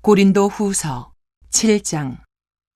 고린도 후서 7장.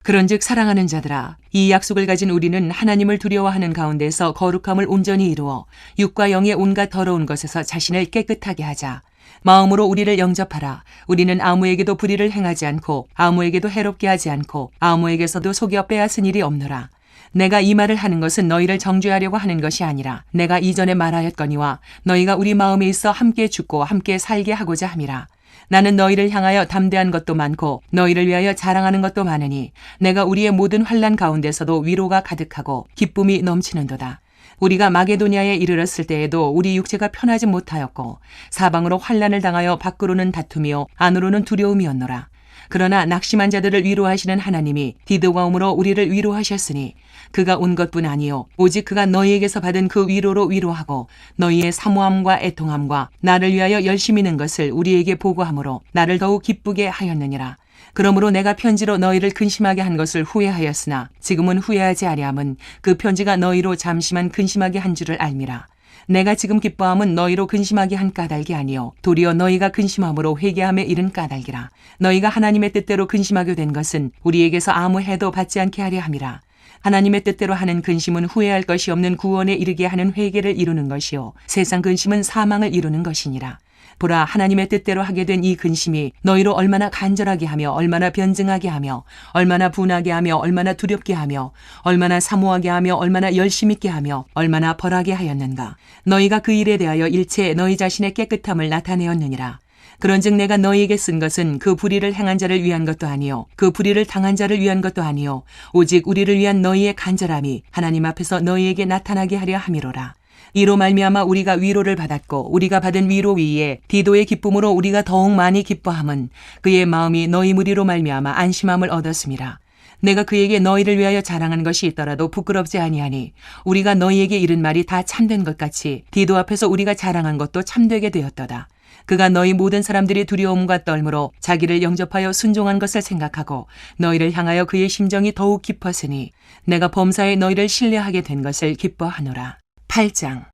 그런즉 사랑하는 자들아, 이 약속을 가진 우리는 하나님을 두려워하는 가운데서 거룩함을 온전히 이루어 육과 영의 온갖 더러운 것에서 자신을 깨끗하게 하자. 마음으로 우리를 영접하라. 우리는 아무에게도 불의를 행하지 않고 아무에게도 해롭게 하지 않고 아무에게서도 속여 빼앗은 일이 없노라. 내가 이 말을 하는 것은 너희를 정죄하려고 하는 것이 아니라 내가 이전에 말하였거니와 너희가 우리 마음에 있어 함께 죽고 함께 살게 하고자 함이라. 나는 너희를 향하여 담대한 것도 많고 너희를 위하여 자랑하는 것도 많으니 내가 우리의 모든 환난 가운데서도 위로가 가득하고 기쁨이 넘치는도다. 우리가 마게도냐에 이르렀을 때에도 우리 육체가 편하지 못하였고 사방으로 환난을 당하여 밖으로는 다툼이요 안으로는 두려움이었노라. 그러나 낙심한 자들을 위로하시는 하나님이 디도가 오므로 우리를 위로하셨으니 그가 온 것뿐 아니요 오직 그가 너희에게서 받은 그 위로로 위로하고 너희의 사모함과 애통함과 나를 위하여 열심히 는 것을 우리에게 보고하므로 나를 더욱 기쁘게 하였느니라. 그러므로 내가 편지로 너희를 근심하게 한 것을 후회하였으나 지금은 후회하지 아니함은 그 편지가 너희로 잠시만 근심하게 한 줄을 알미라. 내가 지금 기뻐함은 너희로 근심하게 한 까닭이 아니요 도리어 너희가 근심함으로 회개함에 이른 까닭이라. 너희가 하나님의 뜻대로 근심하게 된 것은 우리에게서 아무 해도 받지 않게 하려 함이라. 하나님의 뜻대로 하는 근심은 후회할 것이 없는 구원에 이르게 하는 회개를 이루는 것이요 세상 근심은 사망을 이루는 것이니라. 보라, 하나님의 뜻대로 하게 된 이 근심이 너희로 얼마나 간절하게 하며 얼마나 변증하게 하며 얼마나 분하게 하며 얼마나 두렵게 하며 얼마나 사모하게 하며 얼마나 열심 있게 하며 얼마나 벌하게 하였는가. 너희가 그 일에 대하여 일체 너희 자신의 깨끗함을 나타내었느니라. 그런즉 내가 너희에게 쓴 것은 그 불의를 행한 자를 위한 것도 아니요 그 불의를 당한 자를 위한 것도 아니요 오직 우리를 위한 너희의 간절함이 하나님 앞에서 너희에게 나타나게 하려 함이로라. 이로 말미암아 우리가 위로를 받았고 우리가 받은 위로 위에 디도의 기쁨으로 우리가 더욱 많이 기뻐함은 그의 마음이 너희 무리로 말미암아 안심함을 얻었음이라. 내가 그에게 너희를 위하여 자랑한 것이 있더라도 부끄럽지 아니하니 우리가 너희에게 이른 말이 다 참된 것 같이 디도 앞에서 우리가 자랑한 것도 참되게 되었도다. 그가 너희 모든 사람들이 두려움과 떨므로 자기를 영접하여 순종한 것을 생각하고 너희를 향하여 그의 심정이 더욱 깊었으니 내가 범사에 너희를 신뢰하게 된 것을 기뻐하노라. 8장.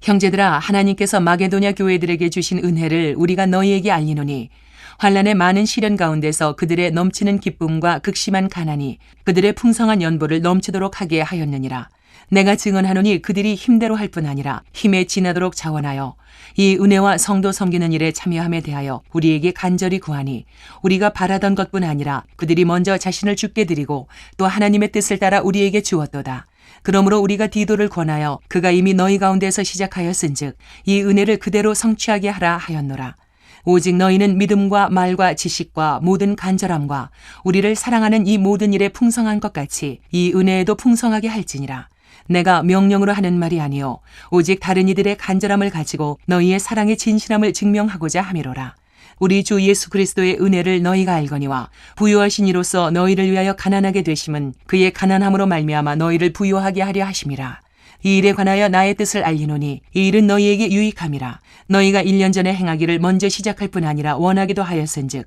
형제들아, 하나님께서 마게도냐 교회들에게 주신 은혜를 우리가 너희에게 알리노니 환난의 많은 시련 가운데서 그들의 넘치는 기쁨과 극심한 가난이 그들의 풍성한 연보를 넘치도록 하게 하였느니라. 내가 증언하노니 그들이 힘대로 할 뿐 아니라 힘에 지나도록 자원하여 이 은혜와 성도 섬기는 일에 참여함에 대하여 우리에게 간절히 구하니 우리가 바라던 것뿐 아니라 그들이 먼저 자신을 주께 드리고 또 하나님의 뜻을 따라 우리에게 주었도다. 그러므로 우리가 디도를 권하여 그가 이미 너희 가운데서 시작하였은즉 이 은혜를 그대로 성취하게 하라 하였노라. 오직 너희는 믿음과 말과 지식과 모든 간절함과 우리를 사랑하는 이 모든 일에 풍성한 것 같이 이 은혜에도 풍성하게 할지니라. 내가 명령으로 하는 말이 아니요 오직 다른 이들의 간절함을 가지고 너희의 사랑의 진실함을 증명하고자 함이로라. 우리 주 예수 그리스도의 은혜를 너희가 알거니와 부요하신 이로써 너희를 위하여 가난하게 되심은 그의 가난함으로 말미암아 너희를 부요하게 하려 하심이라. 이 일에 관하여 나의 뜻을 알리노니 이 일은 너희에게 유익함이라. 너희가 1년 전에 행하기를 먼저 시작할 뿐 아니라 원하기도 하였은즉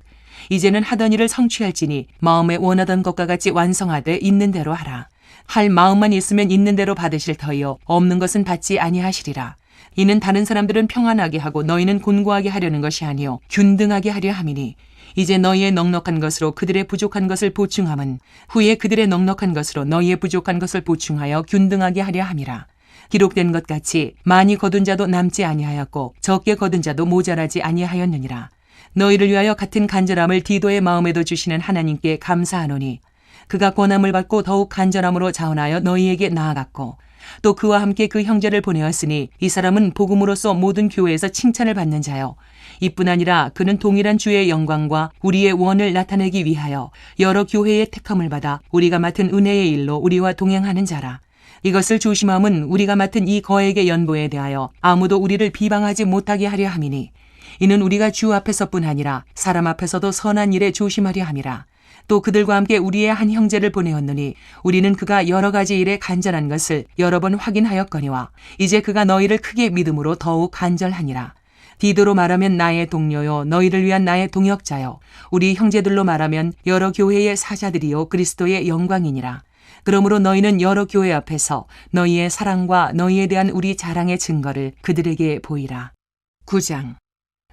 이제는 하던 일을 성취할지니 마음에 원하던 것과 같이 완성하되 있는 대로 하라. 할 마음만 있으면 있는 대로 받으실 터이요 없는 것은 받지 아니하시리라. 이는 다른 사람들은 평안하게 하고 너희는 곤고하게 하려는 것이 아니요 균등하게 하려 함이니 이제 너희의 넉넉한 것으로 그들의 부족한 것을 보충함은 후에 그들의 넉넉한 것으로 너희의 부족한 것을 보충하여 균등하게 하려 함이라. 기록된 것 같이 많이 거둔 자도 남지 아니하였고 적게 거둔 자도 모자라지 아니하였느니라. 너희를 위하여 같은 간절함을 디도의 마음에도 주시는 하나님께 감사하노니 그가 권함을 받고 더욱 간절함으로 자원하여 너희에게 나아갔고 또 그와 함께 그 형제를 보내었으니 이 사람은 복음으로써 모든 교회에서 칭찬을 받는 자요 이뿐 아니라 그는 동일한 주의 영광과 우리의 원을 나타내기 위하여 여러 교회의 택함을 받아 우리가 맡은 은혜의 일로 우리와 동행하는 자라. 이것을 조심함은 우리가 맡은 이 거액의 연보에 대하여 아무도 우리를 비방하지 못하게 하려 함이니 이는 우리가 주 앞에서뿐 아니라 사람 앞에서도 선한 일에 조심하려 함이라. 또 그들과 함께 우리의 한 형제를 보내었느니 우리는 그가 여러 가지 일에 간절한 것을 여러 번 확인하였거니와 이제 그가 너희를 크게 믿음으로 더욱 간절하니라. 디도로 말하면 나의 동료요 너희를 위한 나의 동역자요 우리 형제들로 말하면 여러 교회의 사자들이요 그리스도의 영광이니라. 그러므로 너희는 여러 교회 앞에서 너희의 사랑과 너희에 대한 우리 자랑의 증거를 그들에게 보이라. 9장.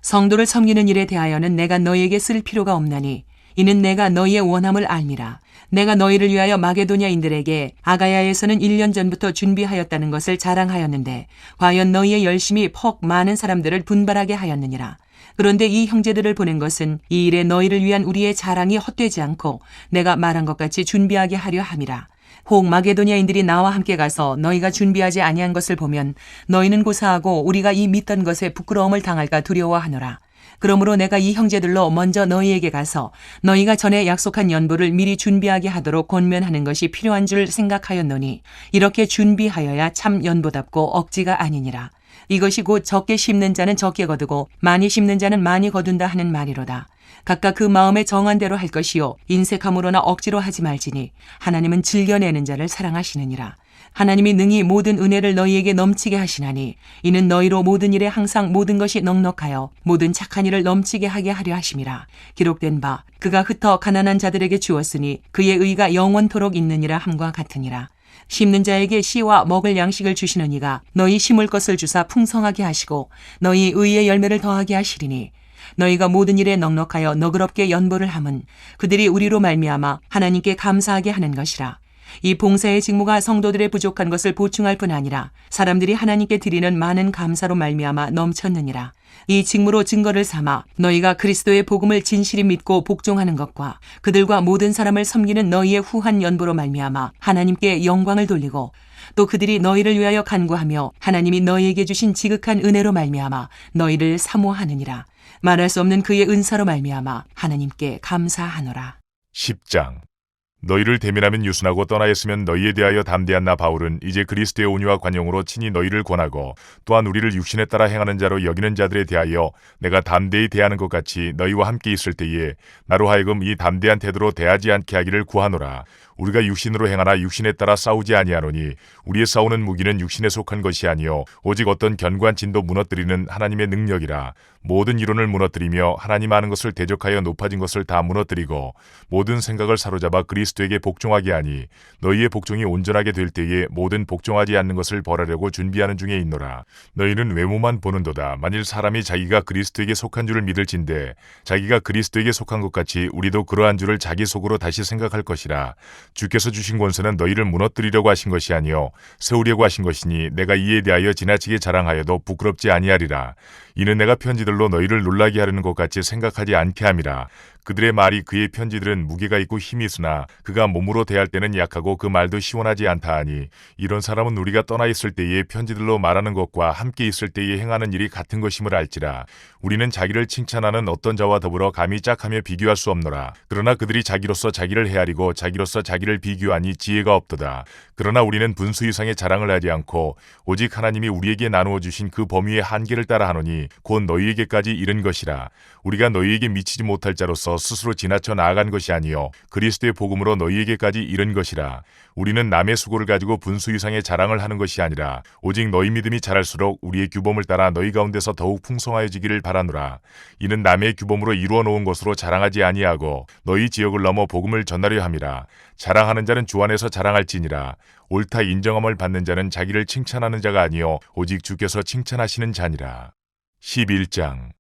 성도를 섬기는 일에 대하여는 내가 너희에게 쓸 필요가 없나니 이는 내가 너희의 원함을 알미라. 내가 너희를 위하여 마게도냐인들에게 아가야에서는 1년 전부터 준비하였다는 것을 자랑하였는데 과연 너희의 열심이 퍽 많은 사람들을 분발하게 하였느니라. 그런데 이 형제들을 보낸 것은 이 일에 너희를 위한 우리의 자랑이 헛되지 않고 내가 말한 것 같이 준비하게 하려 함이라. 혹 마게도냐인들이 나와 함께 가서 너희가 준비하지 아니한 것을 보면 너희는 고사하고 우리가 이 믿던 것에 부끄러움을 당할까 두려워하노라. 그러므로 내가 이 형제들로 먼저 너희에게 가서 너희가 전에 약속한 연보를 미리 준비하게 하도록 권면하는 것이 필요한 줄 생각하였노니 이렇게 준비하여야 참 연보답고 억지가 아니니라. 이것이 곧 적게 심는 자는 적게 거두고 많이 심는 자는 많이 거둔다 하는 말이로다. 각각 그 마음에 정한 대로 할 것이요 인색함으로나 억지로 하지 말지니 하나님은 즐겨내는 자를 사랑하시느니라. 하나님이 능히 모든 은혜를 너희에게 넘치게 하시나니 이는 너희로 모든 일에 항상 모든 것이 넉넉하여 모든 착한 일을 넘치게 하게 하려 하심이라. 기록된 바 그가 흩어 가난한 자들에게 주었으니 그의 의가 영원토록 있느니라 함과 같으니라. 심는 자에게 씨와 먹을 양식을 주시는 이가 너희 심을 것을 주사 풍성하게 하시고 너희 의의 열매를 더하게 하시리니 너희가 모든 일에 넉넉하여 너그럽게 연보를 함은 그들이 우리로 말미암아 하나님께 감사하게 하는 것이라. 이 봉사의 직무가 성도들의 부족한 것을 보충할 뿐 아니라 사람들이 하나님께 드리는 많은 감사로 말미암아 넘쳤느니라. 이 직무로 증거를 삼아 너희가 그리스도의 복음을 진실히 믿고 복종하는 것과 그들과 모든 사람을 섬기는 너희의 후한 연보로 말미암아 하나님께 영광을 돌리고 또 그들이 너희를 위하여 간구하며 하나님이 너희에게 주신 지극한 은혜로 말미암아 너희를 사모하느니라. 말할 수 없는 그의 은사로 말미암아 하나님께 감사하노라. 10장. 너희를 대면하면 유순하고 떠나 있으면 너희에 대하여 담대한 나 바울은 이제 그리스도의 온유와 관용으로 친히 너희를 권하고 또한 우리를 육신에 따라 행하는 자로 여기는 자들에 대하여 내가 담대히 대하는 것 같이 너희와 함께 있을 때에 나로 하여금 이 담대한 태도로 대하지 않게 하기를 구하노라. 우리가 육신으로 행하나 육신에 따라 싸우지 아니하노니 우리의 싸우는 무기는 육신에 속한 것이 아니요 오직 어떤 견고한 진도 무너뜨리는 하나님의 능력이라. 모든 이론을 무너뜨리며 하나님 아는 것을 대적하여 높아진 것을 다 무너뜨리고 모든 생각을 사로잡아 그리스도에게 복종하게 하니 너희의 복종이 온전하게 될 때에 모든 복종하지 않는 것을 벌하려고 준비하는 중에 있노라. 너희는 외모만 보는도다. 만일 사람이 자기가 그리스도에게 속한 줄을 믿을진대 자기가 그리스도에게 속한 것 같이 우리도 그러한 줄을 자기 속으로 다시 생각할 것이라. 주께서 주신 권세는 너희를 무너뜨리려고 하신 것이 아니요 세우려고 하신 것이니 내가 이에 대하여 지나치게 자랑하여도 부끄럽지 아니하리라. 이는 내가 편지들로 너희를 놀라게 하려는 것 같이 생각하지 않게 함이라. 그들의 말이 그의 편지들은 무게가 있고 힘이 있으나 그가 몸으로 대할 때는 약하고 그 말도 시원하지 않다 하니 이런 사람은 우리가 떠나 있을 때에 편지들로 말하는 것과 함께 있을 때에 행하는 일이 같은 것임을 알지라. 우리는 자기를 칭찬하는 어떤 자와 더불어 감히 짝하며 비교할 수 없노라. 그러나 그들이 자기로서 자기를 헤아리고 자기로서 자기를 비교하니 지혜가 없도다. 그러나 우리는 분수 이상의 자랑을 하지 않고 오직 하나님이 우리에게 나누어 주신 그 범위의 한계를 따라 하노니 곧 너희에게까지 이른 것이라. 우리가 너희에게 미치지 못할 자로서 스스로 지나쳐 나아간 것이 아니요 그리스도의 복음으로 너희에게까지 이른 것이라. 우리는 남의 수고를 가지고 분수 이상의 자랑을 하는 것이 아니라 오직 너희 믿음이 자랄수록 우리의 규범을 따라 너희 가운데서 더욱 풍성하여지기를 바라노라. 이는 남의 규범으로 이루어 놓은 것으로 자랑하지 아니하고 너희 지역을 넘어 복음을 전하려 함이라. 자랑하는 자는 주 안에서 자랑할지니라. 옳다 인정함을 받는 자는 자기를 칭찬하는 자가 아니요 오직 주께서 칭찬하시는 자니라. 11장.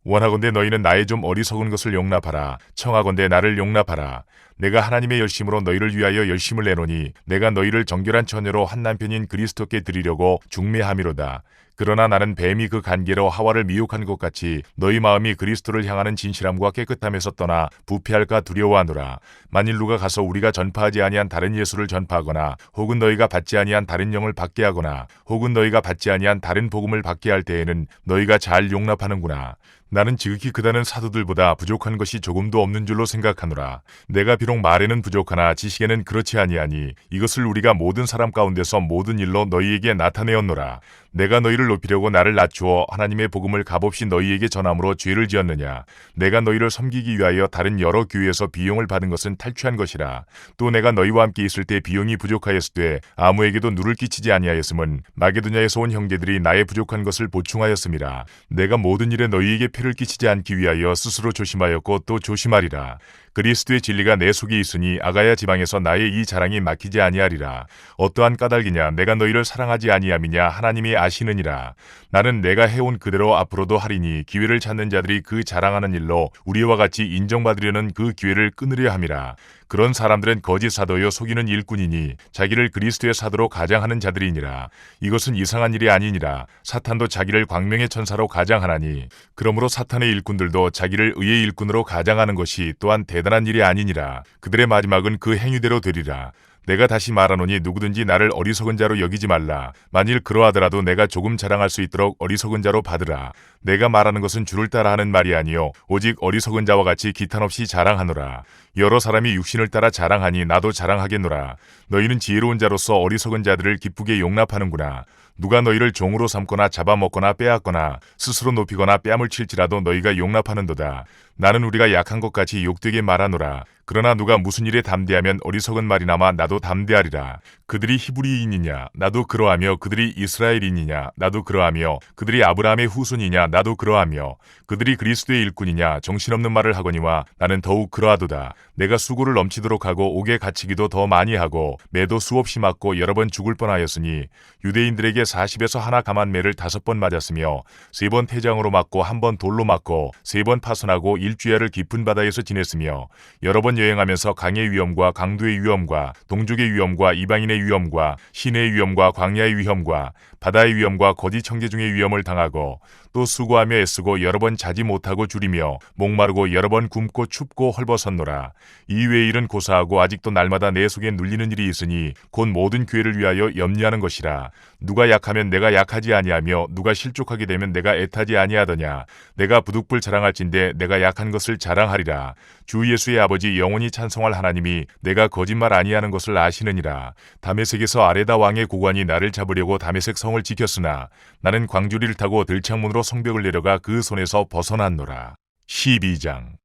원하건대 너희는 나의 좀 어리석은 것을 용납하라. 청하건대 나를 용납하라. 내가 하나님의 열심으로 너희를 위하여 열심을 내노니 내가 너희를 정결한 처녀로 한 남편인 그리스도께 드리려고 중매함이로다. 그러나 나는 뱀이 그 간계로 하와를 미혹한 것 같이 너희 마음이 그리스도를 향하는 진실함과 깨끗함에서 떠나 부패할까 두려워하노라. 만일 누가 가서 우리가 전파하지 아니한 다른 예수를 전파하거나 혹은 너희가 받지 아니한 다른 영을 받게 하거나 혹은 너희가 받지 아니한 다른 복음을 받게 할 때에는 너희가 잘 용납하는구나. 나는 지극히 그다는 사도들보다 부족한 것이 조금도 없는 줄로 생각하노라. 내가 비록 말에는 부족하나 지식에는 그렇지 아니하니 이것을 우리가 모든 사람 가운데서 모든 일로 너희에게 나타내었노라. 내가 너희를 높이려고 나를 낮추어 하나님의 복음을 값없이 너희에게 전함으로 죄를 지었느냐. 내가 너희를 섬기기 위하여 다른 여러 교회에서 비용을 받은 것은 탈취한 것이라. 또 내가 너희와 함께 있을 때 비용이 부족하였으되 아무에게도 누를 끼치지 아니하였음은 마게도냐에서 온 형제들이 나의 부족한 것을 보충하였음이라. 내가 모든 일에 너희에게 폐를 끼치지 않기 위하여 스스로 조심하였고 또 조심하리라. 그리스도의 진리가 내 속에 있으니 아가야 지방에서 나의 이 자랑이 막히지 아니하리라. 어떠한 까닭이냐. 내가 너희를 사랑하지 아니함이냐. 하나님이 아시느니라. 나는 내가 해온 그대로 앞으로도 하리니 기회를 찾는 자들이 그 자랑하는 일로 우리와 같이 인정받으려는 그 기회를 끊으려 함이라. 그런 사람들은 거짓 사도요 속이는 일꾼이니 자기를 그리스도의 사도로 가장하는 자들이니라. 이것은 이상한 일이 아니니라. 사탄도 자기를 광명의 천사로 가장하나니 그러므로 사탄의 일꾼들도 자기를 의의 일꾼으로 가장하는 것이 또한 대단한 일이 아니니라. 그들의 마지막은 그 행위대로 되리라. 내가 다시 말하노니 누구든지 나를 어리석은 자로 여기지 말라. 만일 그러하더라도 내가 조금 자랑할 수 있도록 어리석은 자로 받으라. 내가 말하는 것은 주를 따라 하는 말이 아니요 오직 어리석은 자와 같이 기탄 없이 자랑하노라. 여러 사람이 육신을 따라 자랑하니 나도 자랑하겠노라. 너희는 지혜로운 자로서 어리석은 자들을 기쁘게 용납하는구나. 누가 너희를 종으로 삼거나 잡아먹거나 빼앗거나 스스로 높이거나 뺨을 칠지라도 너희가 용납하는도다. 나는 우리가 약한 것 같이 욕되게 말하노라. 그러나 누가 무슨 일에 담대하면 어리석은 말이나마 나도 담대하리라. 그들이 히브리인이냐 나도 그러하며 그들이 이스라엘인이냐 나도 그러하며 그들이 아브라함의 후손이냐 나도 그러하며 그들이 그리스도의 일꾼이냐 정신없는 말을 하거니와 나는 더욱 그러하도다. 내가 수고를 넘치도록 하고 옥에 갇히기도 더 많이 하고 매도 수없이 맞고 여러 번 죽을 뻔하였으니 유대인들에게 40에서 하나 감한 매를 5번 맞았으며 3번 태장으로 맞고 1번 돌로 맞고 3번 파손하고 일주야를 깊은 바다에서 지냈으며 여러 번 여행하면서 강의 위험과 강도의 위험과 동족의 위험과 이방인의 위험과 시내의 위험과 광야의 위험과 바다의 위험과 거짓 청지중의 위험을 당하고 또 수고하며 애쓰고 여러 번 자지 못하고 줄이며 목마르고 여러 번 굶고 춥고 헐벗었노라. 이외의 일은 고사하고 아직도 날마다 내 속에 눌리는 일이 있으니 곧 모든 교회를 위하여 염려하는 것이라. 누가 약하면 내가 약하지 아니하며 누가 실족하게 되면 내가 애타지 아니하더냐. 내가 부득불 자랑할진대 내가 약한 것을 자랑하리라. 주 예수의 아버지 영원히 찬송할 하나님이 내가 거짓말 아니하는 것을 아시느니라. 다메섹에서 아레다 왕의 고관이 나를 잡으려고 다메섹 성을 지켰으나 나는 광주리를 타고 들창문으로 성벽을 내려가 그 손에서 벗어났노라. 12장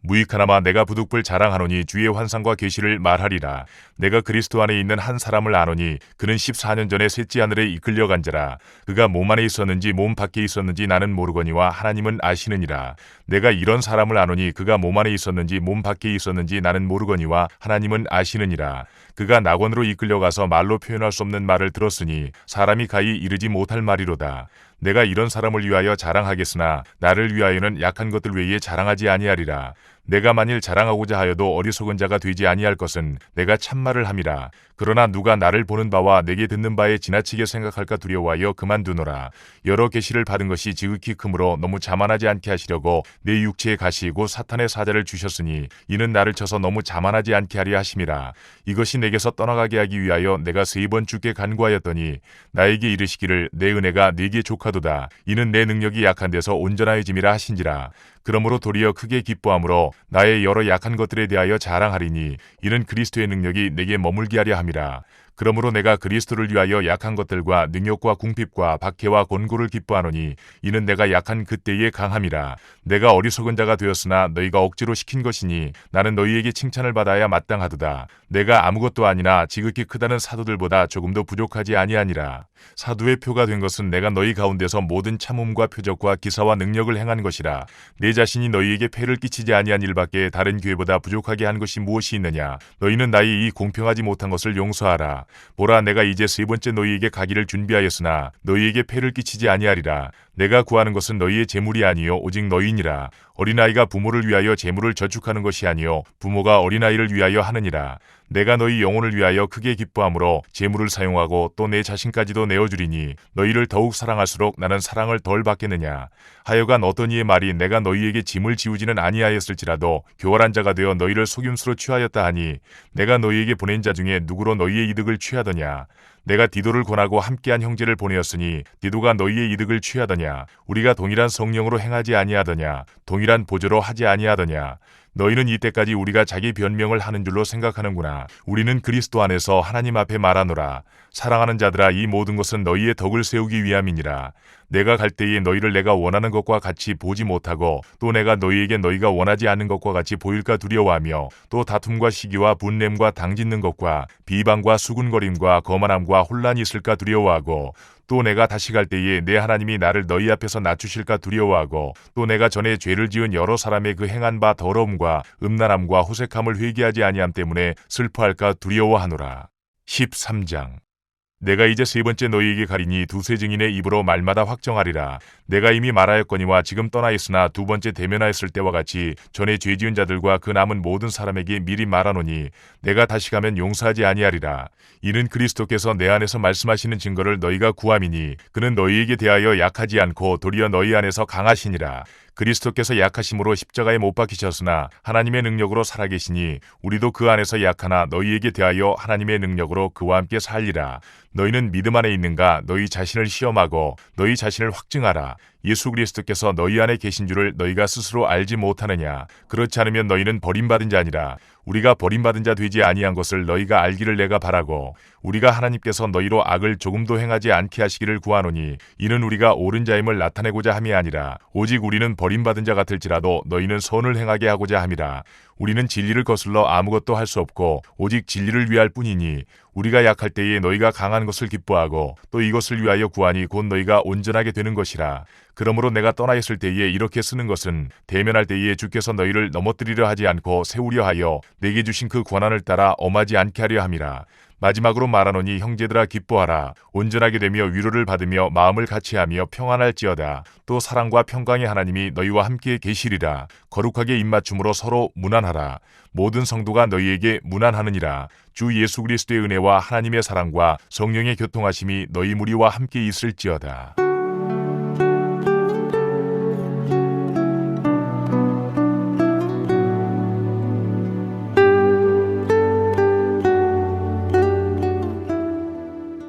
무익하나마 내가 부득불 자랑하노니 주의 환상과 계시를 말하리라. 내가 그리스도 안에 있는 한 사람을 아노니 그는 14년 전에 셋째 하늘에 이끌려간 자라. 그가 몸 안에 있었는지 몸 밖에 있었는지 나는 모르거니와 하나님은 아시느니라. 내가 이런 사람을 아노니 그가 몸 안에 있었는지 몸 밖에 있었는지 나는 모르거니와 하나님은 아시느니라. 그가 낙원으로 이끌려가서 말로 표현할 수 없는 말을 들었으니 사람이 가히 이르지 못할 말이로다. 내가 이런 사람을 위하여 자랑하겠으나 나를 위하여는 약한 것들 외에 자랑하지 아니하리라. 내가 만일 자랑하고자 하여도 어리석은 자가 되지 아니할 것은 내가 참말을 함이라. 그러나 누가 나를 보는 바와 내게 듣는 바에 지나치게 생각할까 두려워하여 그만두노라. 여러 계시를 받은 것이 지극히 크므로 너무 자만하지 않게 하시려고 내 육체에 가시고 사탄의 사자를 주셨으니 이는 나를 쳐서 너무 자만하지 않게 하려 하심이라. 이것이 내게서 떠나가게 하기 위하여 내가 3번 주께 간구하였더니 나에게 이르시기를 내 은혜가 네게 족하도다. 이는 내 능력이 약한 데서 온전하여짐이라 하신지라. 그러므로 도리어 크게 기뻐함으로 나의 여러 약한 것들에 대하여 자랑하리니 이는 그리스도의 능력이 내게 머물게 하려 함이라. 그러므로 내가 그리스도를 위하여 약한 것들과 능욕과 궁핍과 박해와 곤고를 기뻐하노니 이는 내가 약한 그때의 강함이라. 내가 어리석은 자가 되었으나 너희가 억지로 시킨 것이니 나는 너희에게 칭찬을 받아야 마땅하도다. 내가 아무것도 아니나 지극히 크다는 사도들보다 조금도 부족하지 아니하니라. 사도의 표가 된 것은 내가 너희 가운데서 모든 참음과 표적과 기사와 능력을 행한 것이라. 내 자신이 너희에게 폐를 끼치지 아니한 일밖에 다른 교회보다 부족하게 한 것이 무엇이 있느냐. 너희는 나의 이 공평하지 못한 것을 용서하라. 보라, 내가 이제 3번째 너희에게 가기를 준비하였으나 너희에게 폐를 끼치지 아니하리라. 내가 구하는 것은 너희의 재물이 아니요 오직 너희니라. 어린아이가 부모를 위하여 재물을 저축하는 것이 아니요 부모가 어린아이를 위하여 하느니라. 내가 너희 영혼을 위하여 크게 기뻐함으로 재물을 사용하고 또 내 자신까지도 내어주리니 너희를 더욱 사랑할수록 나는 사랑을 덜 받겠느냐. 하여간 어떤 이의 말이 내가 너희에게 짐을 지우지는 아니하였을지라도 교활한 자가 되어 너희를 속임수로 취하였다 하니 내가 너희에게 보낸 자 중에 누구로 너희의 이득을 취하더냐. 내가 디도를 권하고 함께한 형제를 보내었으니 디도가 너희의 이득을 취하더냐. 우리가 동일한 성령으로 행하지 아니하더냐. 동일한 보조로 하지 아니하더냐. 너희는 이때까지 우리가 자기 변명을 하는 줄로 생각하는구나. 우리는 그리스도 안에서 하나님 앞에 말하노라. 사랑하는 자들아, 이 모든 것은 너희의 덕을 세우기 위함이니라. 내가 갈 때에 너희를 내가 원하는 것과 같이 보지 못하고 또 내가 너희에게 너희가 원하지 않는 것과 같이 보일까 두려워하며 또 다툼과 시기와 분냄과 당짓는 것과 비방과 수군거림과 거만함과 혼란이 있을까 두려워하고 또 내가 다시 갈 때에 내 하나님이 나를 너희 앞에서 낮추실까 두려워하고 또 내가 전에 죄를 지은 여러 사람의 그 행한 바 더러움과 음란함과 호색함을 회개하지 아니함 때문에 슬퍼할까 두려워하노라. 13장 내가 이제 세 번째 너희에게 가리니 두세 증인의 입으로 말마다 확정하리라. 내가 이미 말하였거니와 지금 떠나 있으나 두 번째 대면하였을 때와 같이 전에 죄 지은 자들과 그 남은 모든 사람에게 미리 말하노니 내가 다시 가면 용서하지 아니하리라. 이는 그리스도께서 내 안에서 말씀하시는 증거를 너희가 구함이니 그는 너희에게 대하여 약하지 않고 도리어 너희 안에서 강하시니라. 그리스도께서 약하심으로 십자가에 못 박히셨으나 하나님의 능력으로 살아계시니 우리도 그 안에서 약하나 너희에게 대하여 하나님의 능력으로 그와 함께 살리라. 너희는 믿음 안에 있는가? 너희 자신을 시험하고 너희 자신을 확증하라. 예수 그리스도께서 너희 안에 계신 줄을 너희가 스스로 알지 못하느냐? 그렇지 않으면 너희는 버림받은 자니라. 우리가 버림받은 자 되지 아니한 것을 너희가 알기를 내가 바라고 우리가 하나님께서 너희로 악을 조금도 행하지 않게 하시기를 구하노니 이는 우리가 옳은 자임을 나타내고자 함이 아니라 오직 우리는 버림받은 자 같을지라도 너희는 선을 행하게 하고자 함이라. 우리는 진리를 거슬러 아무것도 할 수 없고 오직 진리를 위할 뿐이니 우리가 약할 때에 너희가 강한 것을 기뻐하고 또 이것을 위하여 구하니 곧 너희가 온전하게 되는 것이라. 그러므로 내가 떠나 있을 때에 이렇게 쓰는 것은 대면할 때에 주께서 너희를 넘어뜨리려 하지 않고 세우려 하여 내게 주신 그 권한을 따라 엄하지 않게 하려 함이라. 마지막으로 말하노니 형제들아 기뻐하라. 온전하게 되며 위로를 받으며 마음을 같이하며 평안할지어다. 또 사랑과 평강의 하나님이 너희와 함께 계시리라. 거룩하게 입맞춤으로 서로 문안하라. 모든 성도가 너희에게 문안하느니라. 주 예수 그리스도의 은혜와 하나님의 사랑과 성령의 교통하심이 너희 무리와 함께 있을지어다.